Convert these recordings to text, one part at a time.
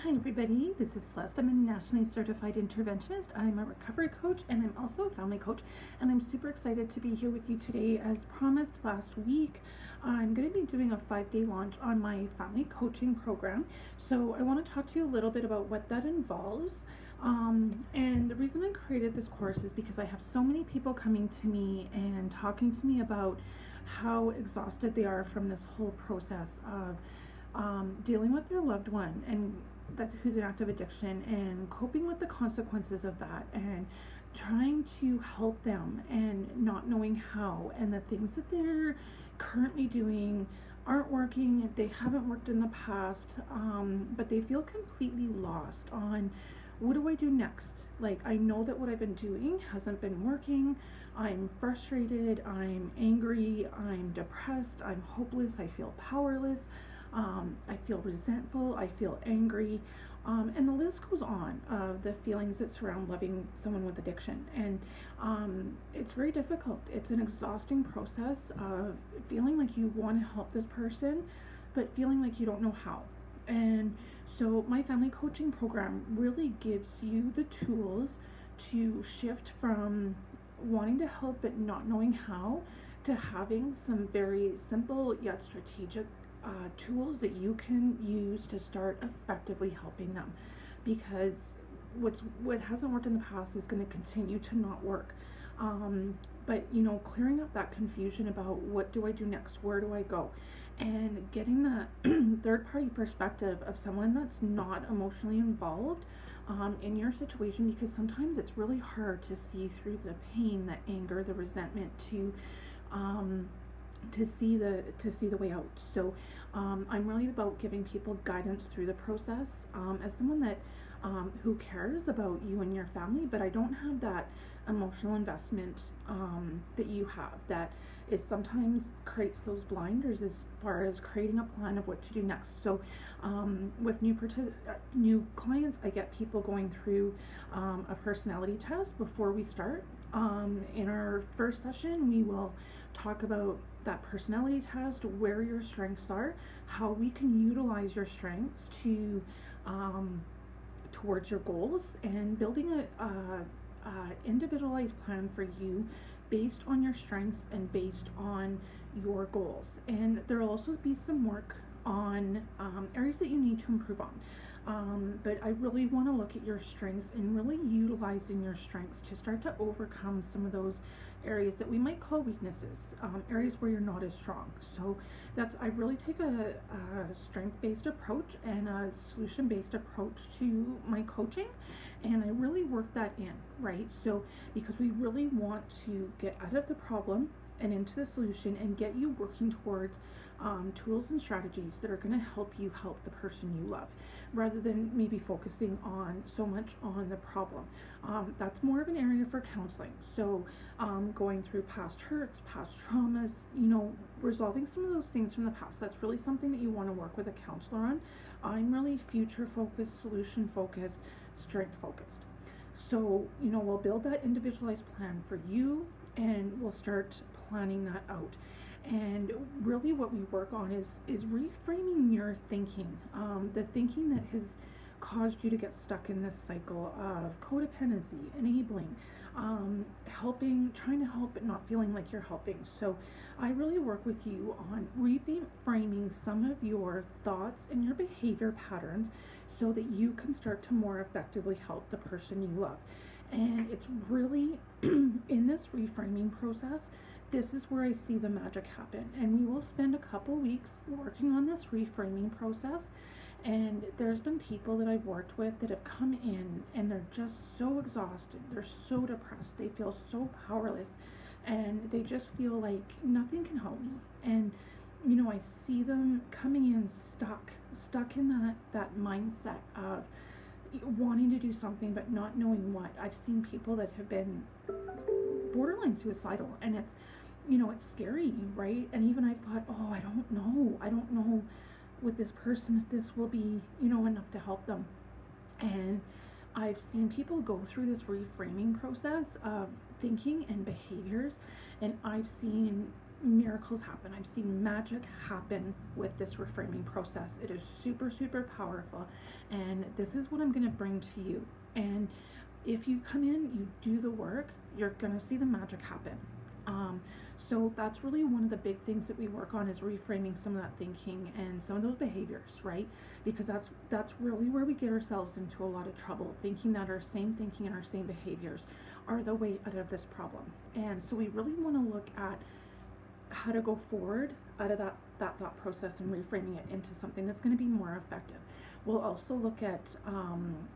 Hi everybody, this is Celeste. I'm a Nationally Certified Interventionist. I'm a recovery coach and I'm also a family coach, and I'm super excited to be here with you today. As promised last week, I'm going to be doing a 5-day launch on my family coaching program. So I want to talk to you a little bit about what that involves. And the reason I created this course is because I have so many people coming to me and talking to me about how exhausted they are from this whole process of dealing with their loved one and who's in active addiction, and coping with the consequences of that, and trying to help them and not knowing how, and the things that they're currently doing aren't working, they haven't worked in the past, but they feel completely lost on what do I do next. Like, I know that what I've been doing hasn't been working. I'm frustrated, I'm angry, I'm depressed, I'm hopeless, I feel powerless. I feel resentful, I feel angry, and the list goes on of the feelings that surround loving someone with addiction. And it's very difficult. It's an exhausting process of feeling like you want to help this person, but feeling like you don't know how. And so my family coaching program really gives you the tools to shift from wanting to help but not knowing how, to having some very simple yet strategic tools that you can use to start effectively helping them, because what hasn't worked in the past is going to continue to not work. But clearing up that confusion about what do I do next, where do I go, and getting that third party perspective of someone that's not emotionally involved in your situation, because sometimes it's really hard to see through the pain, the anger, the resentment, to see the way out. So I'm really about giving people guidance through the process, as someone that who cares about you and your family, but I don't have that emotional investment that you have, that it sometimes creates those blinders as far as creating a plan of what to do next. So with new clients, I get people going through a personality test before we start. In our first session, we will talk about that personality test, where your strengths are, how we can utilize your strengths to towards your goals, and building a individualized plan for you based on your strengths and based on your goals. And there will also be some work on areas that you need to improve on. But I really want to look at your strengths and really utilizing your strengths to start to overcome some of those areas that we might call weaknesses, areas where you're not as strong. So I really take a strength-based approach and a solution-based approach to my coaching, and I really work that in, right? So because we really want to get out of the problem and into the solution and get you working towards tools and strategies that are going to help you help the person you love, rather than maybe focusing on so much on the problem. That's more of an area for counseling. So going through past hurts, past traumas, resolving some of those things from the past. That's really something that you want to work with a counselor on. I'm really future focused, solution focused, strength focused. So we'll build that individualized plan for you, and we'll start planning that out. And really what we work on is reframing your thinking, the thinking that has caused you to get stuck in this cycle of codependency, enabling, trying to help but not feeling like you're helping. So I really work with you on reframing some of your thoughts and your behavior patterns so that you can start to more effectively help the person you love. And it's really in this reframing process, this is where I see the magic happen. And we will spend a couple weeks working on this reframing process. And there's been people that I've worked with that have come in and they're just so exhausted, they're so depressed, they feel so powerless, and they just feel like nothing can help me. And I see them coming in stuck in that mindset of wanting to do something but not knowing what. I've seen people that have been borderline suicidal, and it's scary, right? And even I've thought, I don't know with this person if this will be enough to help them. And I've seen people go through this reframing process of thinking and behaviors, and I've seen miracles happen. I've seen magic happen with this reframing process. It is super, super powerful, and this is what I'm going to bring to you. And if you come in, you do the work, you're going to see the magic happen. So that's really one of the big things that we work on, is reframing some of that thinking and some of those behaviors, right? Because that's really where we get ourselves into a lot of trouble, thinking that our same thinking and our same behaviors are the way out of this problem. And so we really want to look at how to go forward out of that thought process and reframing it into something that's going to be more effective. We'll also look at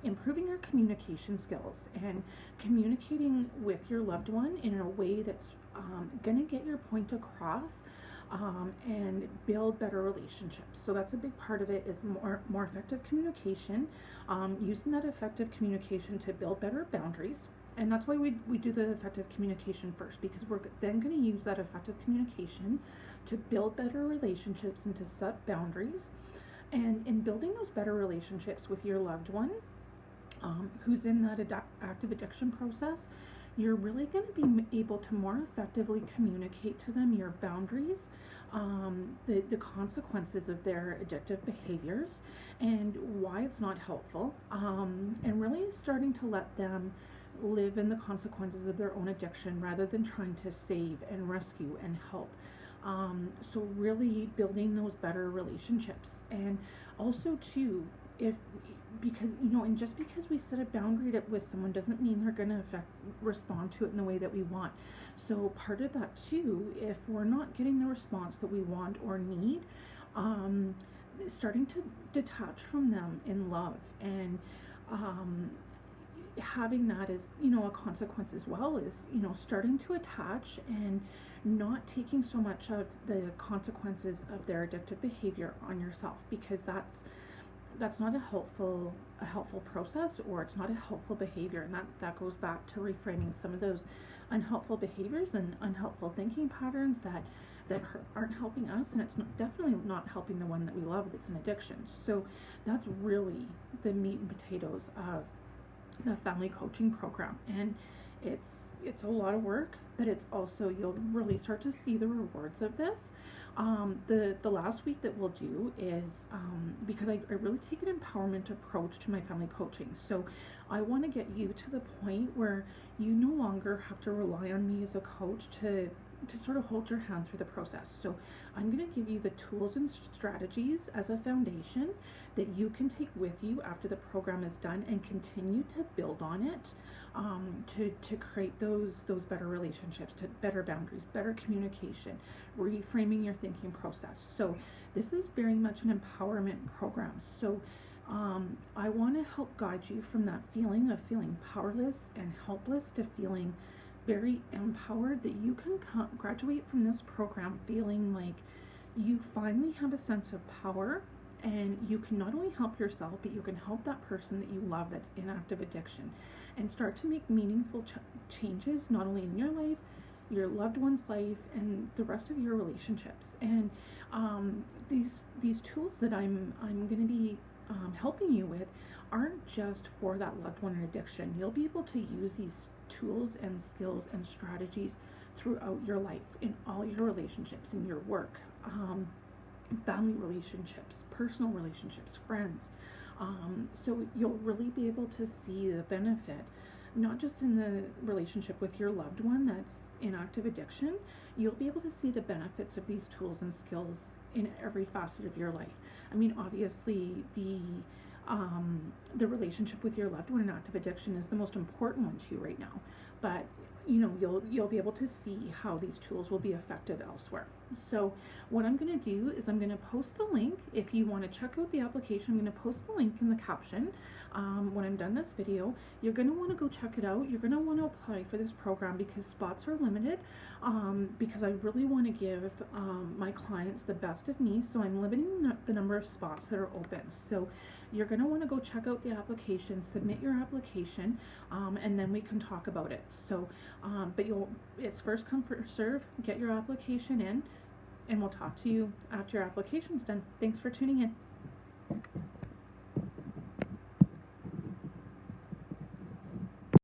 improving our communication skills and communicating with your loved one in a way that's going to get your point across and build better relationships. So that's a big part of it, is more effective communication, using that effective communication to build better boundaries. And that's why we do the effective communication first, because we're then going to use that effective communication to build better relationships and to set boundaries. And in building those better relationships with your loved one who's in that active addiction process, you're really going to be able to more effectively communicate to them your boundaries, the consequences of their addictive behaviors, and why it's not helpful, and really starting to let them live in the consequences of their own addiction rather than trying to save and rescue and help. So really building those better relationships. And also too, and just because we set a boundary with someone doesn't mean they're going to respond to it in the way that we want. So part of that too, if we're not getting the response that we want or need, starting to detach from them in love, and having that as, a consequence as well, is, starting to attach and not taking so much of the consequences of their addictive behavior on yourself, because that's not a helpful process, or it's not a helpful behavior. And that goes back to reframing some of those unhelpful behaviors and unhelpful thinking patterns that aren't helping us, and it's definitely not helping the one that we love that's an addiction. So that's really the meat and potatoes of the family coaching program. And it's a lot of work, but it's also, you'll really start to see the rewards of this. The last week that we'll do is, because I really take an empowerment approach to my family coaching. So I want to get you to the point where you no longer have to rely on me as a coach to sort of hold your hand through the process. So I'm going to give you the tools and strategies as a foundation that you can take with you after the program is done and continue to build on it, to create those better relationships, to better boundaries, better communication, reframing your thinking process. So this is very much an empowerment program. So I want to help guide you from that feeling of feeling powerless and helpless to feeling very empowered, that you can graduate from this program feeling like you finally have a sense of power, and you can not only help yourself, but you can help that person that you love that's in active addiction, and start to make meaningful changes, not only in your life, your loved one's life, and the rest of your relationships. And these tools that I'm going to be helping you with aren't just for that loved one in addiction. You'll be able to use these tools and skills and strategies throughout your life, in all your relationships, in your work, family relationships, personal relationships, friends. So you'll really be able to see the benefit, not just in the relationship with your loved one that's in active addiction. You'll be able to see the benefits of these tools and skills in every facet of your life. I mean, obviously the relationship with your loved one in active addiction is the most important one to you right now, but you'll be able to see how these tools will be effective elsewhere. So what I'm going to do is I'm going to post the link. If you want to check out the application, I'm going to post the link in the caption. When I'm done this video, you're going to want to go check it out. You're going to want to apply for this program because spots are limited, because I really want to give my clients the best of me, so I'm limiting the number of spots that are open. So you're going to want to go check out the application, submit your application, and then we can talk about it. So but it's first come, first serve. Get your application in, and we'll talk to you after your application's done. Thanks for tuning in.